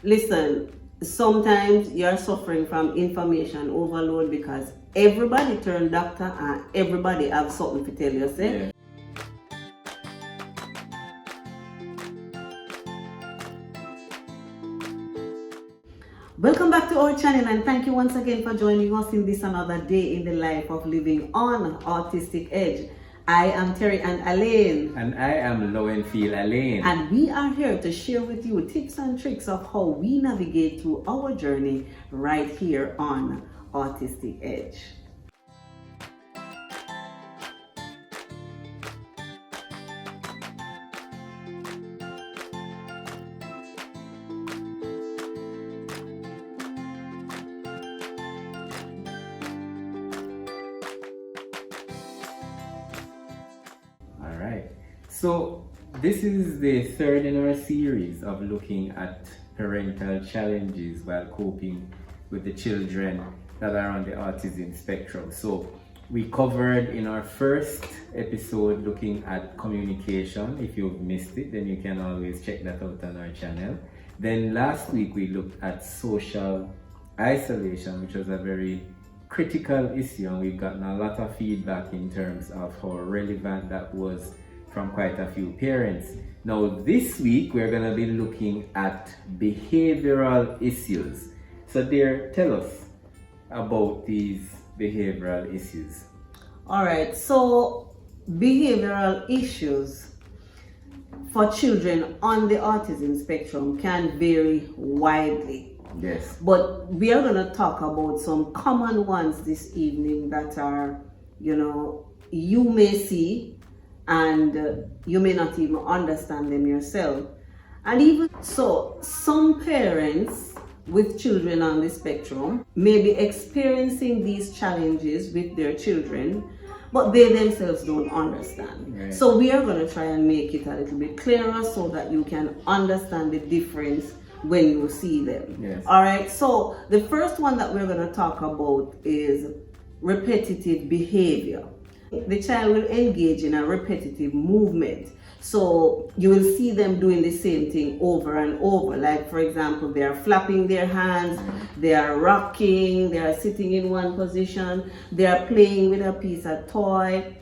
Listen, sometimes you're suffering from information overload because everybody turn doctor and everybody have something to tell you, say? Yeah. Welcome back to our channel and thank you once again for joining us in this another day in the life of living on Autistic Edge. I am Terry and Elaine. And I am Lowenfield Elaine. And we are here to share with you tips and tricks of how we navigate through our journey right here on Autistic Edge. Alright. So this is the third in our series of looking at parental challenges while coping with the children that are on the autism spectrum. So we covered in our first episode looking at communication. If you've missed it, then you can always check that out on our channel. Then last week we looked at social isolation, which was a very critical issue, and we've gotten a lot of feedback in terms of how relevant that was from quite a few parents. Now this week we're going to be looking at behavioral issues. So dear, tell us about these behavioral issues. Alright, so behavioral issues for children on the autism spectrum can vary widely. Yes. But we are going to talk about some common ones this evening that are, you may see and you may not even understand them yourself. And even so, some parents with children on the spectrum may be experiencing these challenges with their children, but they themselves don't understand. Right. So we are going to try and make it a little bit clearer so that you can understand the difference when you see them. Yes. All right, so the first one that we're going to talk about is repetitive behavior. The child will engage in a repetitive movement. So you will see them doing the same thing over and over. Like, for example, they are flapping their hands, they are rocking, they are sitting in one position, they are playing with a piece of toy,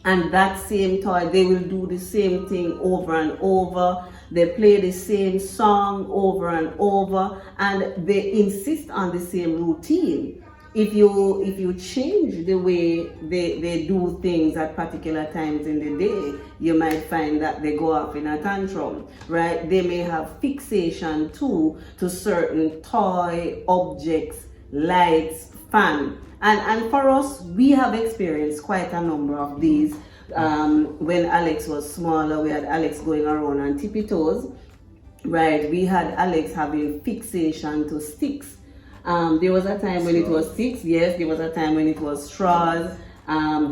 and that same toy, they will do the same thing over and over. They play the same song over and over, and they insist on the same routine. If you change the way they do things at particular times in the day, you might find that they go off in a tantrum, right? They may have fixation to certain toy, objects, lights, fan. And for us, we have experienced quite a number of these. When Alex was smaller, we had Alex going around on tippy toes, right? We had Alex having fixation to sticks. There was a time when it was sticks, yes, there was a time when it was straws.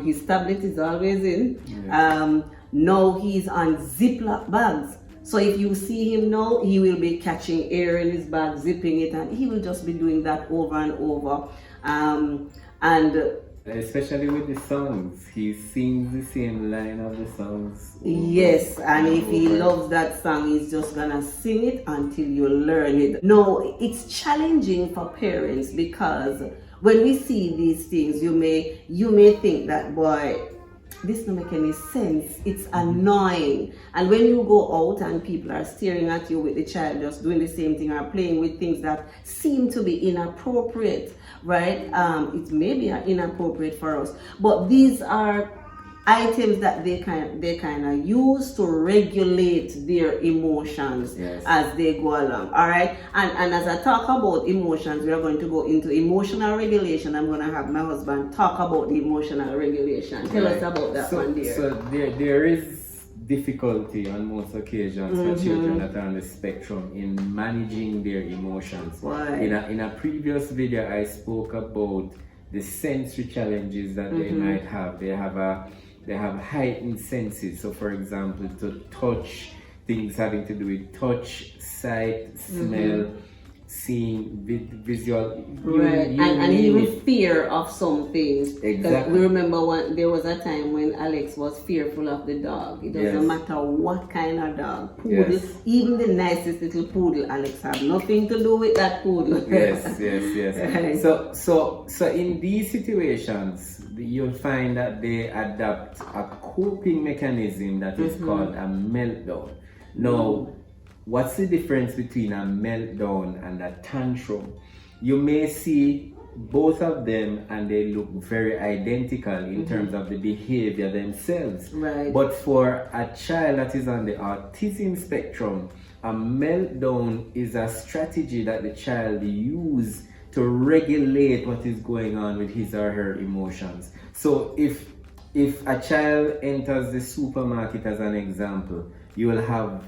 His tablet is always in. Yeah. Now he's on Ziploc bags. So if you see him now, he will be catching air in his bag, zipping it, and he will just be doing that over and over. And especially with the songs, he sings the same line of the songs. Yes, and if he loves that song, he's just gonna sing it until you learn it. No, it's challenging for parents because when we see these things, you may think that, boy, this doesn't make any sense. It's annoying. And when you go out and people are staring at you with the child just doing the same thing or playing with things that seem to be inappropriate, right? It may be inappropriate for us, but these are items that they kind of use to regulate their emotions. Yes. As they go along. All right, and as I talk about emotions, we are going to go into emotional regulation. I'm going to have my husband talk about the emotional regulation. Tell us about that one, dear. So there is difficulty on most occasions for children that are on the spectrum in managing their emotions. Why? In a previous video, I spoke about the sensory challenges that they might have. They have heightened senses. So for example, to touch, things having to do with touch, sight, smell, seeing visual, Right, and even fear of some things. 'Cause Exactly. we remember there was a time when Alex was fearful of the dog. It doesn't Yes. matter what kind of dog, poodle, Yes. even the nicest little poodle, Alex had nothing to do with that poodle. Yes, yes. Right. So in these situations, you'll find that they adapt a coping mechanism that is called a meltdown. Now, what's the difference between a meltdown and a tantrum? You may see both of them and they look very identical in terms of the behavior themselves. Right. But for a child that is on the autism spectrum, a meltdown is a strategy that the child uses to regulate what is going on with his or her emotions. So if a child enters the supermarket, as an example, you will have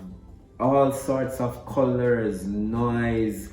all sorts of colors, noise,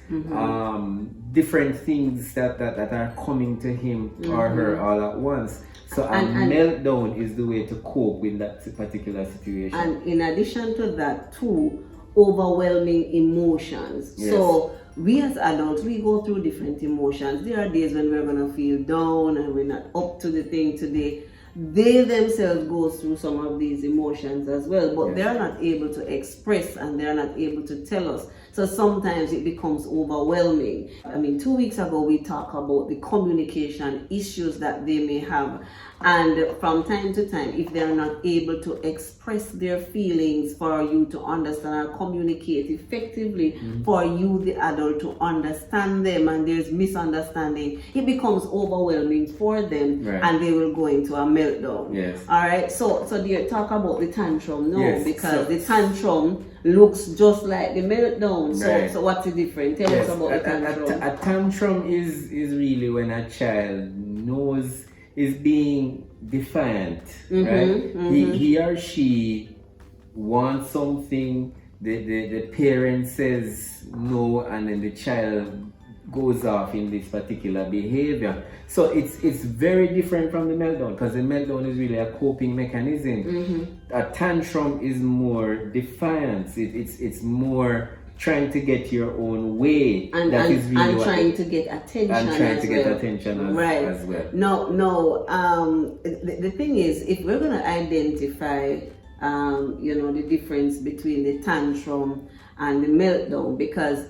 different things that are coming to him or her all at once. So a meltdown is the way to cope with that particular situation. And in addition to that, too, overwhelming emotions. Yes. So we as adults, we go through different emotions. There are days when we're going to feel down and we're not up to the thing today. They themselves go through some of these emotions as well, but they're not able to express and they're not able to tell us. So sometimes it becomes overwhelming. I mean, 2 weeks ago we talked about the communication issues that they may have, and from time to time, if they're not able to express their feelings for you to understand or communicate effectively, for you, the adult, to understand them, and there's misunderstanding, it becomes overwhelming for them, and they will go into a meltdown. Yes. All right. So do you talk about the tantrum? No, Yes. because the tantrum looks just like the meltdown. Right. So what's the difference? Tell us about the tantrum. A tantrum is really when a child knows is being defiant, right? He or she wants something, the parent says no, and then the child goes off in this particular behavior. So it's very different from the meltdown, because the meltdown is really a coping mechanism. A tantrum is more defiance. It's more trying to get your own way, and trying to get attention as well. No. The thing is, if we're going to identify, the difference between the tantrum and the meltdown, because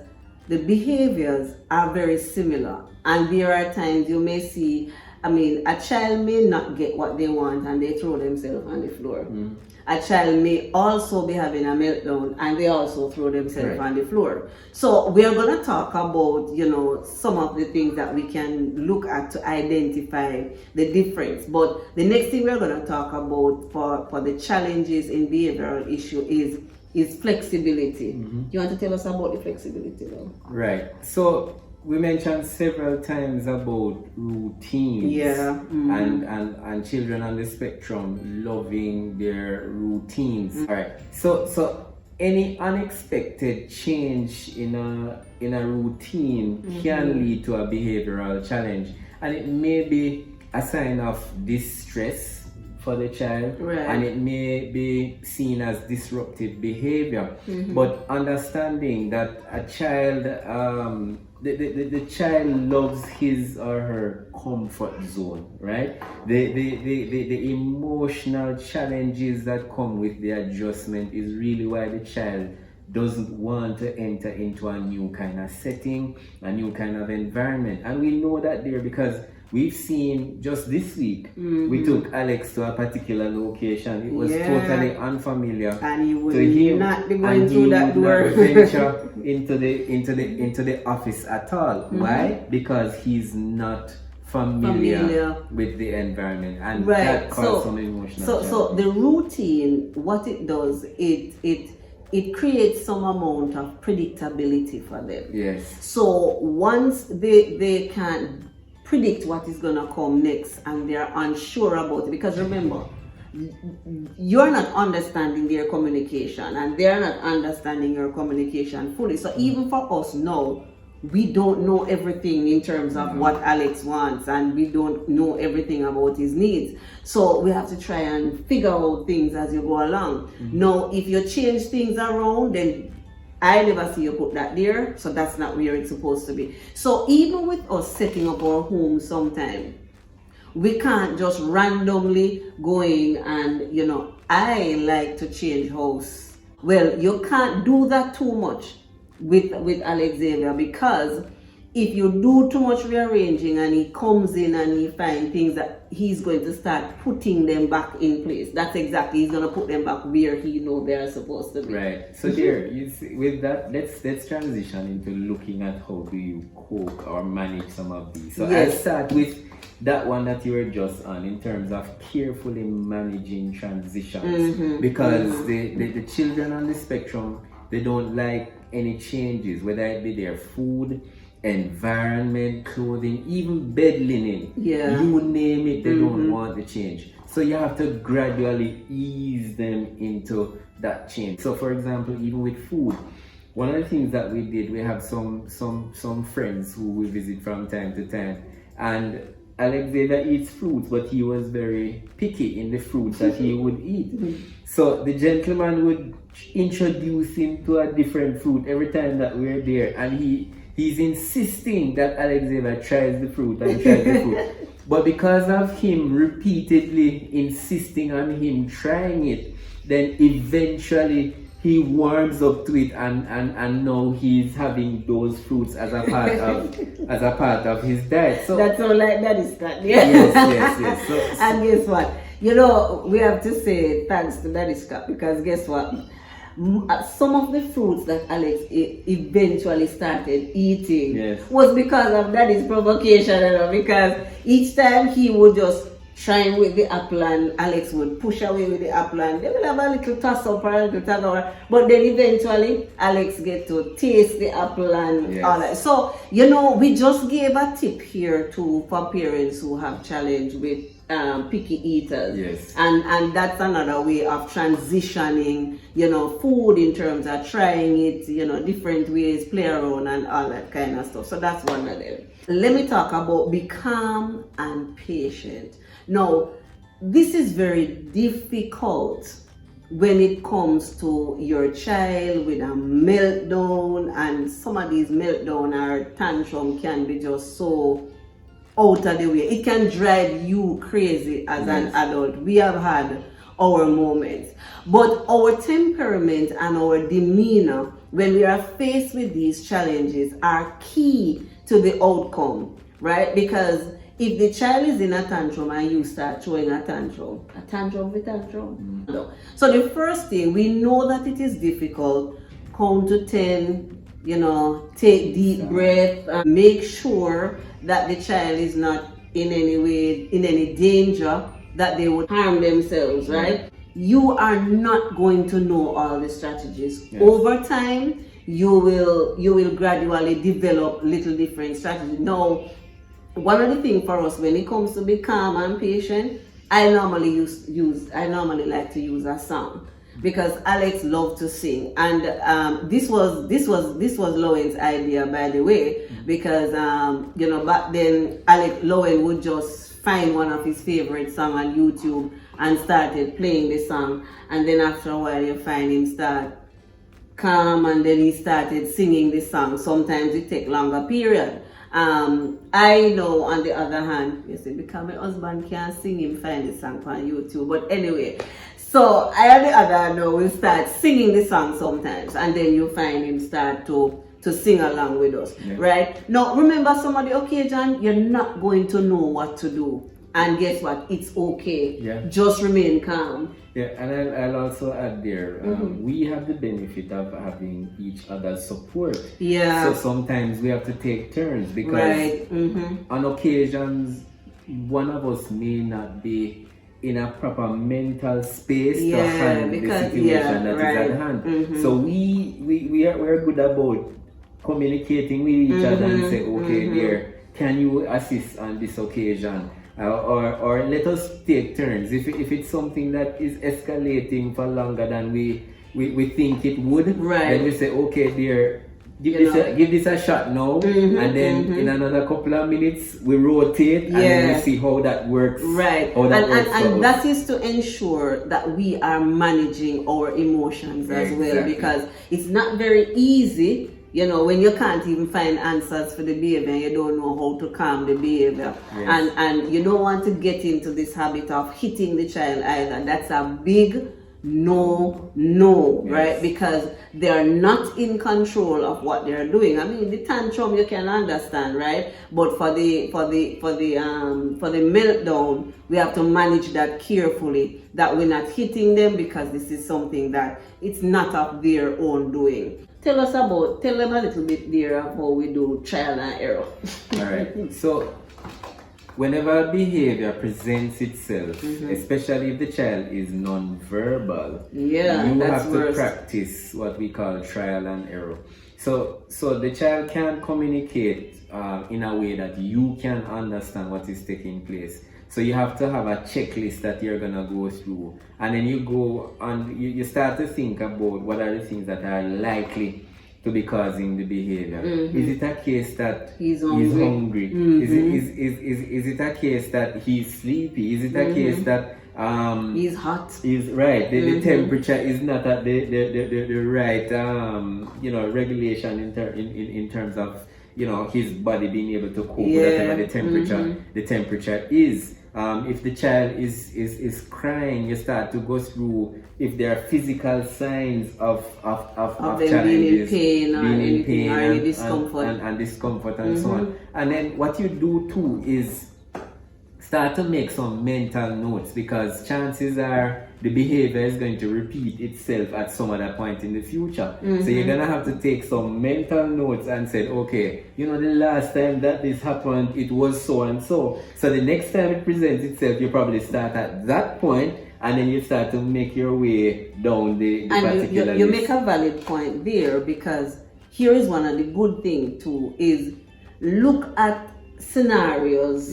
the behaviors are very similar, and there are times you may see, a child may not get what they want and they throw themselves on the floor. A child may also be having a meltdown and they also throw themselves on the floor. So we are going to talk about, some of the things that we can look at to identify the difference. But the next thing we're going to talk about for the challenges in behavioral issue is flexibility. You want to tell us about the flexibility though? Right. So we mentioned several times about routines, and children on the spectrum loving their routines. All right. So any unexpected change in a routine can lead to a behavioral challenge, and it may be a sign of distress for the child, and it may be seen as disruptive behavior. But understanding that a child, the child loves his or her comfort zone, right? The emotional challenges that come with the adjustment is really why the child doesn't want to enter into a new kind of setting, a new kind of environment. And we know that there because we've seen just this week, we took Alex to a particular location. It was totally unfamiliar and he would to him, not be going through that door. Venture into the office at all. Why? Because he's not familiar with the environment, and that caused some emotional challenges. So the routine, what it does, it creates some amount of predictability for them. Yes. So once they can predict what is going to come next and they're unsure about it, because remember, you're not understanding their communication and they're not understanding your communication fully. So even for us now, we don't know everything in terms of what Alex wants, and we don't know everything about his needs. So we have to try and figure out things as you go along. Now, if you change things around, then I never see you put that there, so that's not where it's supposed to be. So even with us setting up our home sometime, we can't just randomly go in and, you know, I like to change house. Well, you can't do that too much with Alex Xavier, because if you do too much rearranging and he comes in and he finds things, that he's going to start putting them back in place. That's exactly, he's going to put them back where he knows they are supposed to be. Right. So there, you see, with that, let's transition into looking at how do you cope or manage some of these. So Yes. I'll start with that one that you were just on, in terms of carefully managing transitions, because the children on the spectrum, they don't like any changes, whether it be their food, environment, clothing, even bed linen. Yeah. You name it, they don't want the change. So you have to gradually ease them into that change. So for example, even with food, one of the things that we did, we have some friends who we visit from time to time, and Alex Xavier eats fruits, but he was very picky in the fruits that he would eat. So the gentleman would introduce him to a different fruit every time that we're there, and he's insisting that Alex Xavier tries the fruit and tries the fruit. But because of him repeatedly insisting on him trying it, then eventually he warms up to it, and now he's having those fruits as a part of his diet. So That's all like that is that. yes. So, And guess what? You know, we have to say thanks to Daddy Scott, because guess what? Some of the fruits that Alex eventually started eating was because of Daddy's provocation, you know, because each time he would just try with the apple and Alex would push away with the apple, and they will have a little toss up or a little tug over, but then eventually Alex get to taste the apple and all that. So, you know, we just gave a tip here for parents who have challenge with picky eaters, and that's another way of transitioning, you know, food in terms of trying it, you know, different ways, play around and all that kind of stuff. So that's one of them. Let me talk about be calm and patient. Now, this is very difficult when it comes to your child with a meltdown, and some of these meltdown or tantrum can be just so out of the way. It can drive you crazy as an adult. We have had our moments, but our temperament and our demeanor when we are faced with these challenges are key to the outcome, right? Because if the child is in a tantrum and you start throwing a tantrum with tantrum. No. So the first thing, we know that it is difficult. Count to 10, you know, take deep breath, make sure that the child is not in any way, in any danger that they would harm themselves, right? You are not going to know all the strategies. Over time, you will gradually develop little different strategies. Now, one of the things for us when it comes to be calm and patient, I normally like to use a song, because Alex loved to sing, and this was Lowen's idea, by the way, because you know, back then Lowen would just find one of his favorite songs on YouTube and started playing the song, and then after a while you find him start calm, and then he started singing the song. Sometimes it take longer period. I know, on the other hand, you see, because my husband can't sing, him find the song on YouTube. But anyway, so I, on the other hand, will start singing the song sometimes, and then you find him start to sing along with us, right? Now, remember, some of the occasion, you're not going to know what to do. And guess what? It's okay. Just remain calm. Yeah, and I'll also add there, we have the benefit of having each other's support. So sometimes we have to take turns, because on occasions, one of us may not be in a proper mental space to handle the situation that is at hand. So we're good about communicating with each other and say, okay, dear, can you assist on this occasion? Or let us take turns. If it's something that is escalating for longer than we think it would, then we say, okay, dear, give this a shot now, and then in another couple of minutes we rotate, and then we see how that works. Right. And that is to ensure that we are managing our emotions as well, because it's not very easy, when you can't even find answers for the behavior and you don't know how to calm the behavior. And you don't want to get into this habit of hitting the child either. That's a big no, right? Because they are not in control of what they're doing. I mean, the tantrum you can understand, right? But for the meltdown, we have to manage that carefully, that we're not hitting them, because this is something that it's not of their own doing. Tell them a little bit there of how we do trial and error. All right. So whenever behavior presents itself, especially if the child is non-verbal, you have to practice what we call trial and error. So the child can communicate in a way that you can understand what is taking place. So you have to have a checklist that you're gonna go through, and then you go and you start to think about what are the things that are likely to be causing the behavior. Is it a case that he's hungry? Is it a case that he's sleepy? Is it a case that he's hot? Is right. The temperature is not at the right regulation in terms of his body being able to cope with whatever the temperature is. If the child is crying, you start to go through if there are physical signs of challenges, being in pain or any discomfort and discomfort and so on. And then what you do too is start to make some mental notes, because chances are the behavior is going to repeat itself at some other point in the future. So you're gonna have to take some mental notes and say, okay, the last time that this happened, it was so and so. So the next time it presents itself, you probably start at that point, and then you start to make your way down the particular list. You make a valid point there, because here is one of the good things too, is look at scenarios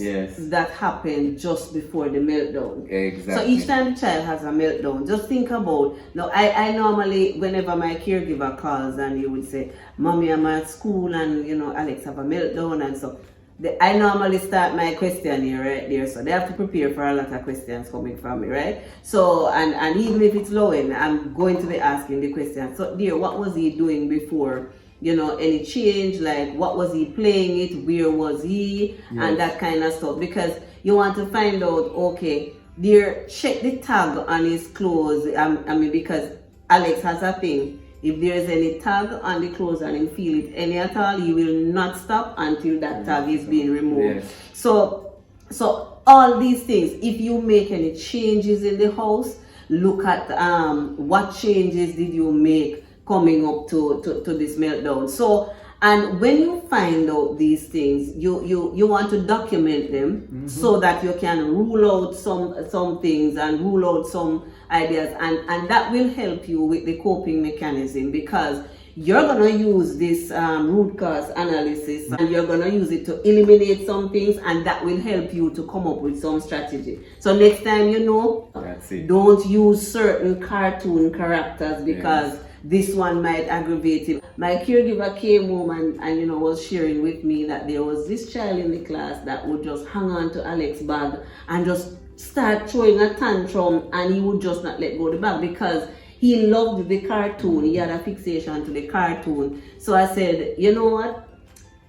that happen just before the meltdown. Exactly. So each time the child has a meltdown, just think about, I normally, whenever my caregiver calls and you would say, Mommy, I'm at school and Alex have a meltdown, and so I normally start my questionnaire right there, so they have to prepare for a lot of questions coming from me, right? So, and even if it's low end, I'm going to be asking the question. So dear, what was he doing before? Any change, like what was he playing it, where was he, and that kind of stuff, because you want to find out, okay, dear, check the tag on his clothes. I mean, because Alex has a thing, if there is any tag on the clothes and he feel it any at all, he will not stop until that tag is being removed. So all these things, if you make any changes in the house, look at what changes did you make coming up to this meltdown. So, and when you find out these things, you want to document them so that you can rule out some things and rule out some ideas, and that will help you with the coping mechanism, because you're gonna use this root cause analysis and you're gonna use it to eliminate some things, and that will help you to come up with some strategy. So next time, don't use certain cartoon characters, because this one might aggravate him. My caregiver came home and was sharing with me that there was this child in the class that would just hang on to Alex's bag and just start throwing a tantrum, and he would just not let go of the bag because he loved the cartoon. He had a fixation to the cartoon. So I said, you know what?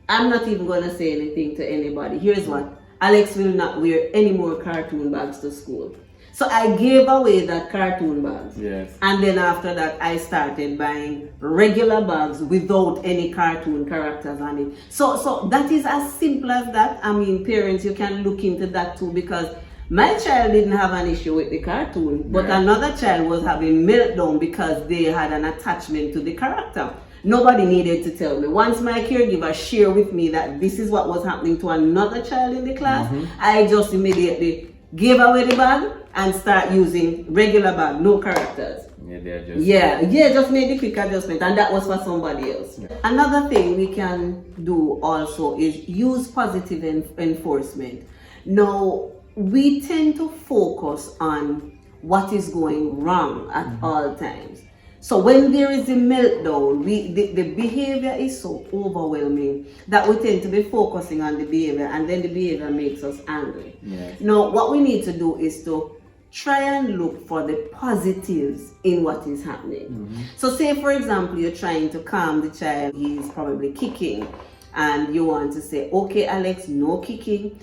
I'm not even going to say anything to anybody. Here's what. Alex will not wear any more cartoon bags to school. So I gave away that cartoon bags. And then after that, I started buying regular bags without any cartoon characters on it. So that is as simple as that. I mean, parents, you can look into that too, because my child didn't have an issue with the cartoon, but another child was having meltdown because they had an attachment to the character. Nobody needed to tell me. Once my caregiver shared with me that this is what was happening to another child in the class, I just immediately gave away the bag and start using regular bag, no characters. Just made the quick adjustment, and that was for somebody else. Another thing we can do also is use positive enforcement. Now, we tend to focus on what is going wrong at all times. So when there is a meltdown, the behavior is so overwhelming that we tend to be focusing on the behavior, and then the behavior makes us angry. Yes. Now, what we need to do is to try and look for the positives in what is happening. So say, for example, you're trying to calm the child, he's probably kicking, and you want to say, okay, Alex, no kicking,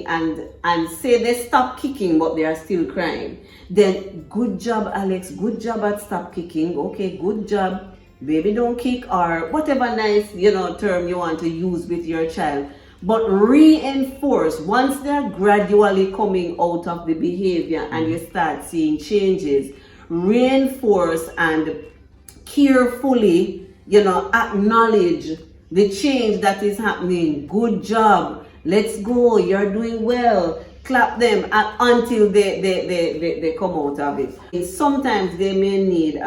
and say they stop kicking but they are still crying. Then, good job, Alex, good job at stop kicking. Okay, good job, baby, don't kick, or whatever nice term you want to use with your child. But reinforce once they're gradually coming out of the behavior and you start seeing changes. Reinforce and carefully, acknowledge the change that is happening. Good job. Let's go. You're doing well. Clap them until they come out of it. And sometimes they may need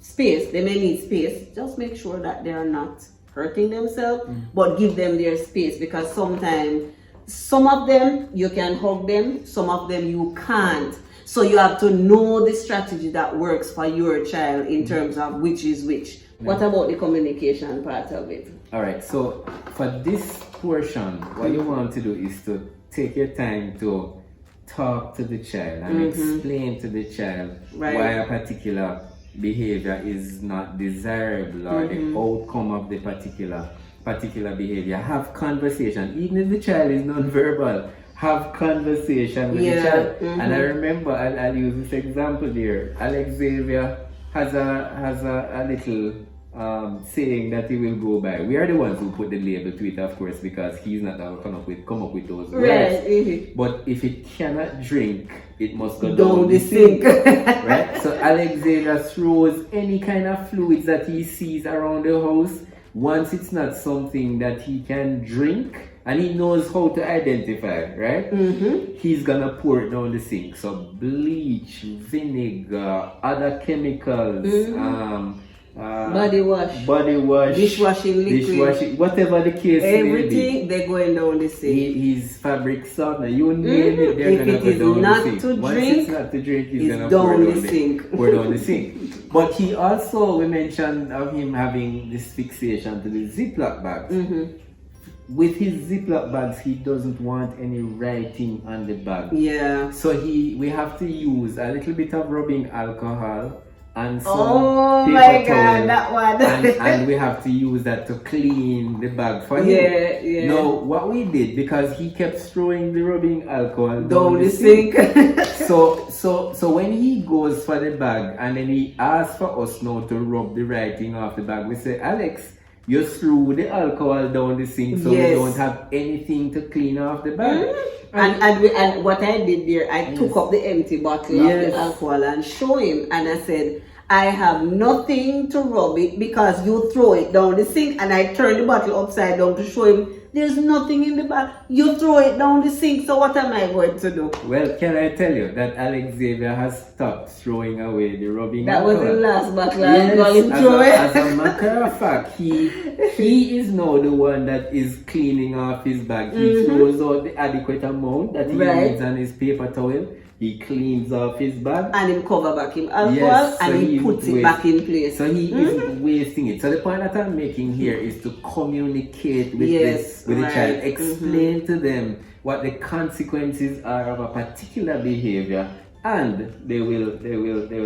space. They may need space. Just make sure that they are not hurting themselves, but give them their space, because sometimes some of them you can hug them, some of them you can't. So you have to know the strategy that works for your child in terms of which is which. What about the communication part of it? All right, so for this portion, what you want to do is to take your time to talk to the child and explain to the child why a particular behavior is not desirable, or the outcome of the particular behavior. Have conversation, even if the child is non-verbal. Have conversation with the child. And I remember, I'll use this example there. Alex Xavier has a little saying that he will go by. We are the ones who put the label to it, of course, because he's not come up with those words. Right. But if it cannot drink, it must go down the sink. Right? So Alex Xavier throws any kind of fluids that he sees around the house. Once it's not something that he can drink and he knows how to identify, right? He's gonna pour it down the sink. So bleach, vinegar, other chemicals, body wash, dishwashing liquid, whatever the case may be. Everything, they're going down the sink. His fabric softener, you name it, they're if gonna it go is down not the sink. to Once drink, it's not to drink, he's gonna down the sink. Pour down the sink. But he also, we mentioned of him having this fixation to the Ziploc bags. With his Ziploc bags, he doesn't want any writing on the bag. Yeah. So we have to use a little bit of rubbing alcohol and some oh paper my God, towel, that one. and we have to use that to clean the bag for him. Yeah. Now, what we did, because he kept throwing the rubbing alcohol down the sink. so when he goes for the bag and then he asks for us now to rub the writing off the bag, we say, Alex, you threw the alcohol down the sink, so we don't have anything to clean off the bag. And what I did there, I took up the empty bottle of the alcohol and show him, and I said, I have nothing to rub it because you throw it down the sink, and I turned the bottle upside down to show him there's nothing in the bag. You throw it down the sink, so what am I going to do? Well, can I tell you that Alex Xavier has stopped throwing away the rubbing That alcohol? was the last bottle as a matter of fact, he is now the one that is cleaning off his bag. He throws out the adequate amount that he needs on his paper towel. He cleans off his bag. And he cover back him alcohol, and he puts it back in place. So he isn't wasting it. So the point that I'm making here is to communicate with the child. Explain to them what the consequences are of a particular behavior, and they will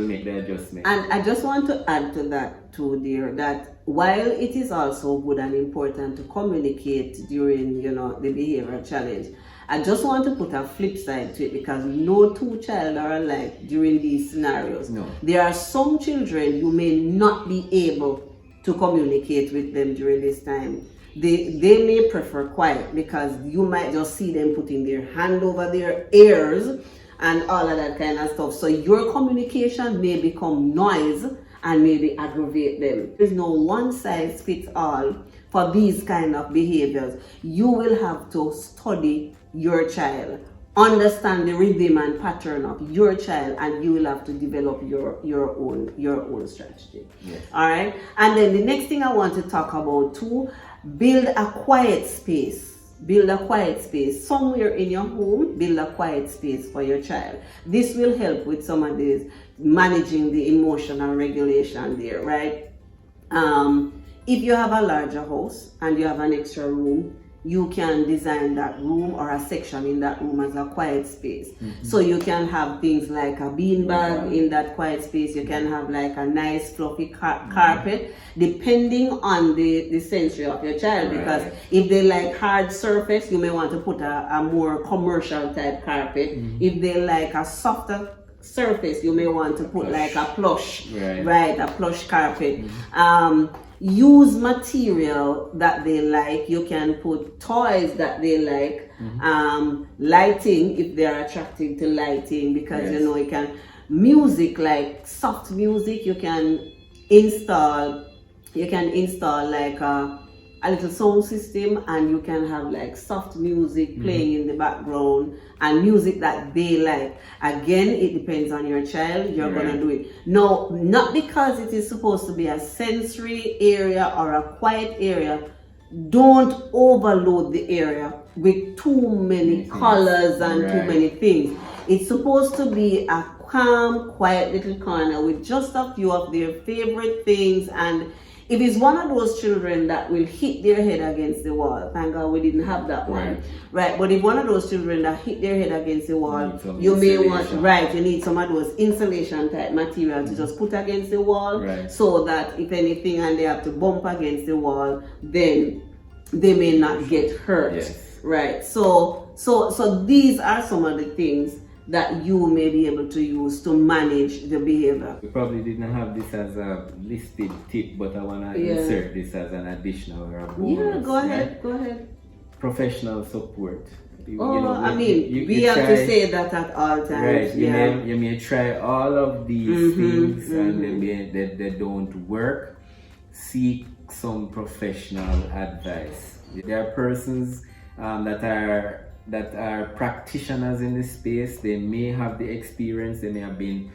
make the adjustment. And I just want to add to that too, dear, that while it is also good and important to communicate during the behavior challenge, I just want to put a flip side to it, because no two children are alike during these scenarios. No. There are some children you may not be able to communicate with them during this time. They may prefer quiet, because you might just see them putting their hand over their ears and all of that kind of stuff. So your communication may become noise and maybe aggravate them. There's no one size fits all for these kind of behaviors. You will have to study your child, understand the rhythm and pattern of your child, and you will have to develop your own strategy. Yes. All right. And then the next thing I want to talk about too, build a quiet space build a quiet space somewhere in your home. Build a quiet space for your child. This will help with some of these managing the emotional regulation there, right? If you have a larger house and you have an extra room, you can design that room or a section in that room as a quiet space. So you can have things like a beanbag in that quiet space. You can have like a nice fluffy carpet, depending on the sensory of your child. Because if they like hard surface, you may want to put a more commercial type carpet. If they like a softer surface, you may want to put like a plush, a plush carpet. Use material that they like. You can put toys that they like. Lighting, if they are attracted to lighting, because you know, you can music, like soft music. You can install like a little sound system, and you can have like soft music playing in the background, and music that they like. Again, it depends on your child. You're gonna do it. No, not because it is supposed to be a sensory area or a quiet area. Don't overload the area with too many colors and too many things. It's supposed to be a calm, quiet little corner with just a few of their favorite things. And if it's one of those children that will hit their head against the wall, thank God we didn't have that one, right? But if one of those children that hit their head against the wall, you may want, you need some of those insulation type material to just put against the wall, so that if anything and they have to bump against the wall, then they may not get hurt, right? So these are some of the things that you may be able to use to manage the behavior. We probably didn't have this as a listed tip, but I want to insert this as an additional or a bonus. Go ahead. Professional support. We have to say that at all times. You may try all of these things and they don't work. Seek some professional advice. There are persons that are practitioners in this space. They may have the experience. They may have been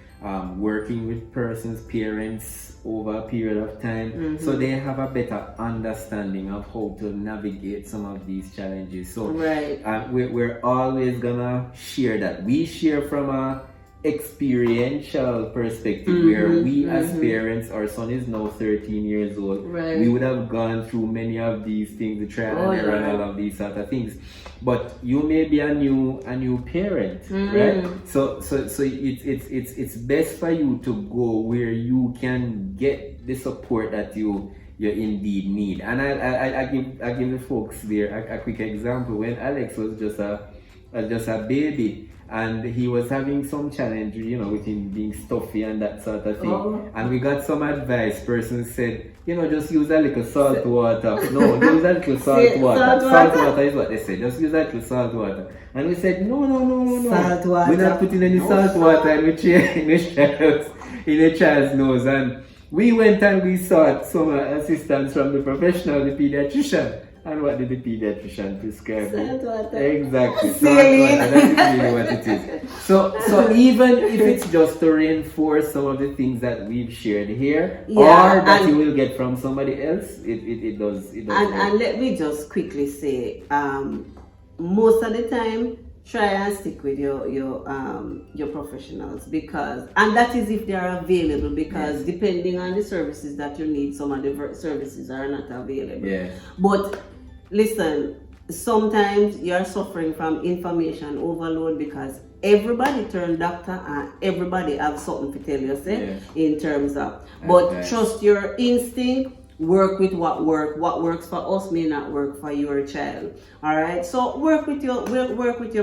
working with parents over a period of time, so they have a better understanding of how to navigate some of these challenges. So we're always gonna share that. We share from a experiential perspective, where we as parents, our son is now 13 years old, we would have gone through many of these things, the trial and error and all of these sort of things. But you may be a new parent, right? So it's best for you to go where you can get the support that you indeed need. And I give the folks there a quick example. When Alex was just a baby, and he was having some challenge, with him being stuffy and that sort of thing. And we got some advice. Person said, just use a little salt water. No, use a little salt water. Salt water is what they said. Just use a little salt water. And we said, no. Salt water. We're not putting any salt water in the child's nose. And we went and we sought some assistance from the professional, the pediatrician. And what did the pediatrician prescribe? Salt water. Exactly. Salt water. That's really what it is. So even if it's just to reinforce some of the things that we've shared here, or that you will get from somebody else, it does. And let me just quickly say, most of the time, try and stick with your professionals, and that is if they are available, because depending on the services that you need, some of the services are not available. But listen, sometimes you're suffering from information overload, because everybody turn doctor and everybody have something to tell you, in terms of, but trust your instinct. Work with what works for us may not work for your child. All right, so work with your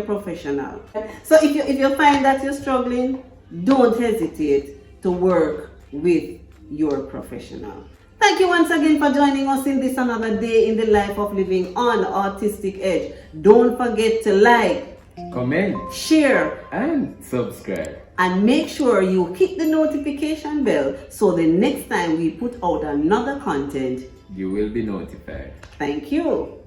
professional. So if you find that you're struggling, don't hesitate to work with your professional. Thank you once again for joining us in this another day in the life of living on Autistic Edge. Don't forget to like, comment, share, and subscribe. And make sure you hit the notification bell, so the next time we put out another content, you will be notified. Thank you.